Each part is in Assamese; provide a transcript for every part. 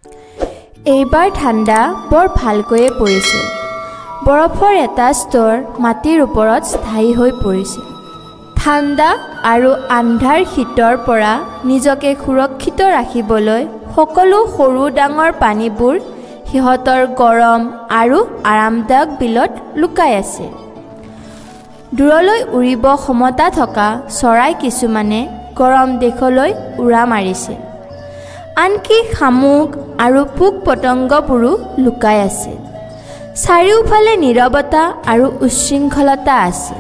এইবাৰ ঠাণ্ডা বৰ ভালকৈয়ে পৰিছিল। বৰফৰ এটা স্তৰ মাটিৰ ওপৰত স্থায়ী হৈ পৰিছিল। ঠাণ্ডা আৰু আন্ধাৰ শীতৰ পৰা নিজকে সুৰক্ষিত ৰাখিবলৈ সকলো সৰু ডাঙৰ পানীবোৰ সিহঁতৰ গৰম আৰু আৰামদায়ক বিলত লুকাই আছে। দূৰলৈ উৰিব ক্ষমতা থকা চৰাই কিছুমানে গৰম দেশলৈ উৰা মাৰিছে। আনকি শামুক আৰু পোক পতংগবোৰো লুকাই আছে। চাৰিওফালে নীৰৱতা আৰু উচ্ছৃংখলতা আছে।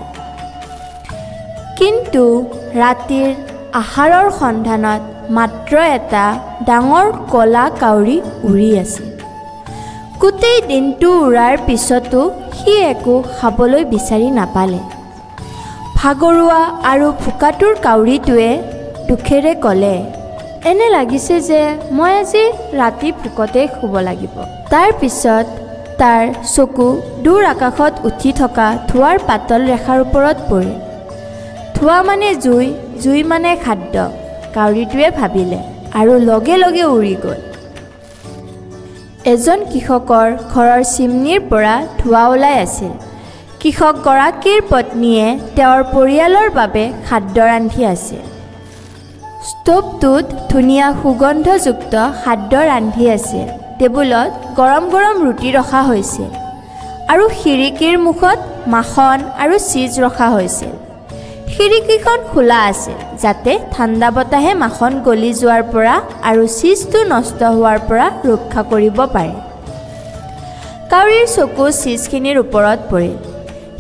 কিন্তু ৰাতিৰ আহাৰৰ সন্ধানত মাত্ৰ এটা ডাঙৰ কলা কাউৰী উৰি আছে। গোটেই দিনটো উৰাৰ পিছতো সি একো খাবলৈ বিচাৰি নাপালে। ভাগৰুৱা আৰু ভোকাতুৰ কাউৰীটোৱে দুখেৰে ক'লে, এনে লাগিছে যে মই আজি ৰাতি ভোকতে শুব লাগিব। তাৰ পিছত তাৰ চকু দূৰ আকাশত উঠি থকা ধোঁৱাৰ পাতল ৰেখাৰ ওপৰত পৰিল। ধোঁৱা মানে জুই, জুই মানে খাদ্য, কাউৰীটোৱে ভাবিলে আৰু লগে লগে উৰি গ'ল। এজন কৃষকৰ ঘৰৰ চিমনিৰ পৰা ধোঁৱা ওলাই আছিল। কৃষকগৰাকীৰ পত্নীয়ে তেওঁৰ পৰিয়ালৰ বাবে খাদ্য ৰান্ধি আছে। ষ্ট'ভটোত ধুনীয়া সুগন্ধযুক্ত খাদ্য ৰান্ধি আছিল। টেবুলত গৰম গৰম ৰুটি ৰখা হৈছিল আৰু খিৰিকীৰ মুখত মাখন আৰু চীজ ৰখা হৈছিল। খিৰিকীখন খোলা আছিল যাতে ঠাণ্ডা বতাহে মাখন গলি যোৱাৰ পৰা আৰু চীজটো নষ্ট হোৱাৰ পৰা ৰক্ষা কৰিব পাৰে। কাউৰীৰ চকু চীজখিনিৰ ওপৰত পৰিল।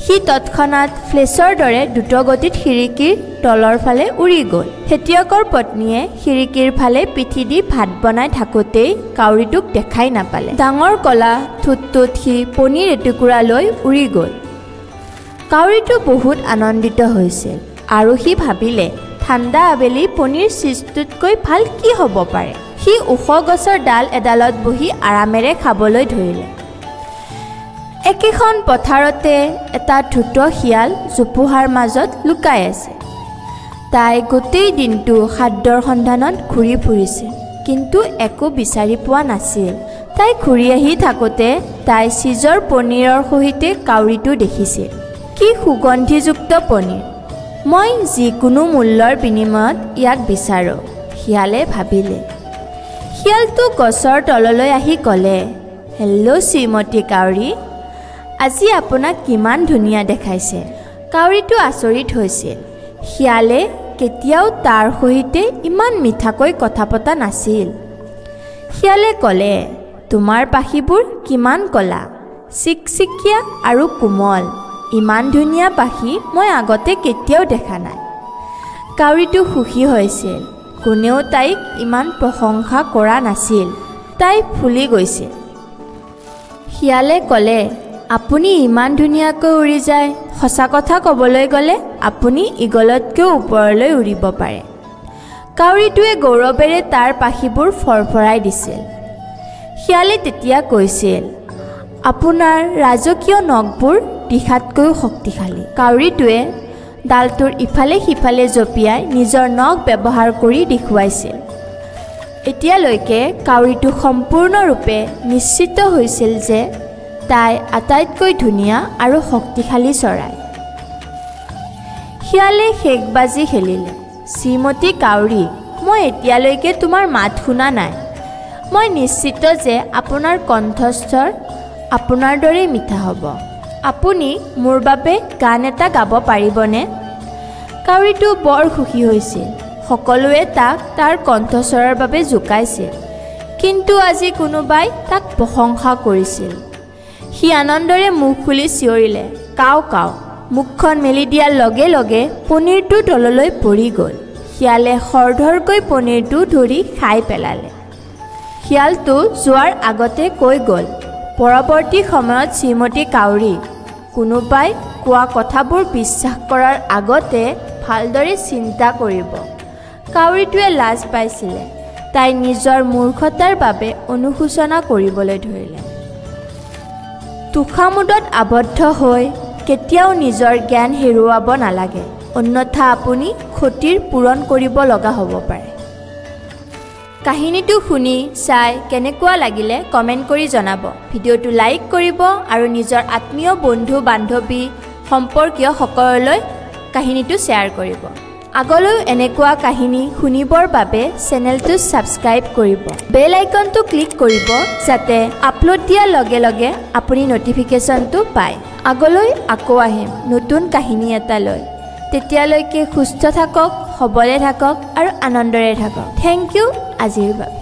সি তৎক্ষণাত ফ্লেছৰ দৰে দ্ৰুতগতিত খিৰিকীৰ তলৰ ফালে উৰি গ'ল। খেতিয়কৰ পত্নীয়ে খিৰিকীৰ ফালে পিঠি দি ভাত বনাই থাকোঁতেই কাউৰীটোক দেখাই নাপালে। ডাঙৰ কলা ঠোঁটটোত সি পনীৰ এটুকুৰা লৈ উৰি গ'ল। কাউৰীটো বহুত আনন্দিত হৈছিল আৰু সি ভাবিলে, ঠাণ্ডা আবেলি পনীৰ চীজটোতকৈ ভাল কি হ'ব পাৰে। সি ওখ গছৰ ডাল এডালত বহি আৰামেৰে খাবলৈ ধৰিলে। একেখন পথাৰতে এটা ধূত শিয়াল জোপোহাৰ মাজত লুকাই আছে। তাই গোটেই দিনটো খাদ্যৰ সন্ধানত ঘূৰি ফুৰিছিল, কিন্তু একো বিচাৰি পোৱা নাছিল। তাই ঘূৰি আহি থাকোঁতে তাই চীজৰ পনীৰৰ সৈতে কাউৰীটো দেখিছিল। কি সুগন্ধিযুক্ত পনীৰ! মই যিকোনো মূল্যৰ বিনিময়ত ইয়াক বিচাৰোঁ, শিয়ালে ভাবিলে। শিয়ালটো গছৰ তললৈ আহি ক'লে, হেল্ল' শ্ৰীমতী কাউৰী, আজি আপোনাক কিমান ধুনীয়া দেখাইছে। কাউৰীটো আচৰিত হৈছিল। শিয়ালে কেতিয়াও তাৰ সৈতে ইমান মিঠাকৈ কথা পতা নাছিল। শিয়ালে ক'লে, তোমাৰ পাখিবোৰ কিমান ক'লা, চিকচিকীয়া আৰু কোমল। ইমান ধুনীয়া পাখি মই আগতে কেতিয়াও দেখা নাই। কাউৰীটো সুখী হৈছিল। কোনেও তাইক ইমান প্ৰশংসা কৰা নাছিল। তাই ফুলি গৈছিল। শিয়ালে ক'লে, আপুনি ইমান ধুনীয়াকৈ উৰি যায়। সঁচা কথা ক'বলৈ গ'লে আপুনি ঈগলতকৈও ওপৰলৈ উৰিব পাৰে। কাউৰীটোৱে গৌৰৱেৰে তাৰ পাখিবোৰ ফৰফৰাই দিছিল। শিয়ালে তেতিয়া কৈছিল, আপোনাৰ ৰাজকীয় নখবোৰ দিখাতকৈও শক্তিশালী। কাউৰীটোৱে ডালটোৰ ইফালে সিফালে জঁপিয়াই নিজৰ নখ ব্যৱহাৰ কৰি দেখুৱাইছিল। এতিয়ালৈকে কাউৰীটো সম্পূৰ্ণৰূপে নিশ্চিত হৈছিল যে তাই আটাইতকৈ ধুনীয়া আৰু শক্তিশালী চৰাই। শিয়ালে শেষ বাজি খেলিলে। শ্ৰীমতী কাউৰী, মই এতিয়ালৈকে তোমাৰ মাত শুনা নাই। মই নিশ্চিত যে আপোনাৰ কণ্ঠস্বৰ আপোনাৰ দৰেই মিঠা হ'ব। আপুনি মোৰ বাবে গান এটা গাব পাৰিবনে? কাউৰীটো বৰ সুখী হৈছিল। সকলোৱে তাক তাৰ কণ্ঠস্বৰৰ বাবে জোকাইছিল, কিন্তু আজি কোনোবাই তাক প্ৰশংসা কৰিছিল। সি আনন্দৰে মুখ খুলি চিঞৰিলে, কাও কাও। মুখখন মেলি দিয়াৰ লগে লগে পনীৰটো তললৈ পৰি গ'ল। শিয়ালে খৰধৰকৈ পনীৰটো ধৰি খাই পেলালে। শিয়ালটো যোৱাৰ আগতে কৈ গ'ল, পৰৱৰ্তী সময়ত শ্ৰীমতী কাউৰী, কোনোবাই কোৱা কথাবোৰ বিশ্বাস কৰাৰ আগতে ভালদৰে চিন্তা কৰিব। কাউৰীটোৱে লাজ পাইছিলে। তাই নিজৰ মূৰ্খতাৰ বাবে অনুশোচনা কৰিবলৈ ধৰিলে। তোষামোদত আবদ্ধ হৈ কেতিয়াও নিজৰ জ্ঞান হেৰুৱাব নালাগে, অন্যথা আপুনি ক্ষতিৰ পূৰণ কৰিব লগা হ'ব পাৰে। কাহিনীটো শুনি চাই কেনেকুৱা লাগিলে কমেণ্ট কৰি জনাব। ভিডিঅ'টো লাইক কৰিব আৰু নিজৰ আত্মীয় বন্ধু বান্ধৱী সম্পৰ্কীয় সকললৈ কাহিনীটো শ্বেয়াৰ কৰিব। আগলৈ এনেকুৱা কাহিনী শুনিবৰ বাবে চেনেলটো ছাবস্ক্ৰাইব কৰিব। বেল আইকনটো ক্লিক কৰিব যাতে আপলোড দিয়াৰ লগে লগে আপুনি নটিফিকেশ্যনটো পায়। আগলৈ আকৌ আহিম নতুন কাহিনী এটা লৈ। তেতিয়ালৈকে সুস্থ থাকক, সবলে থাকক আৰু আনন্দৰে থাকক। থেংক ইউ আজিৰ বাবে।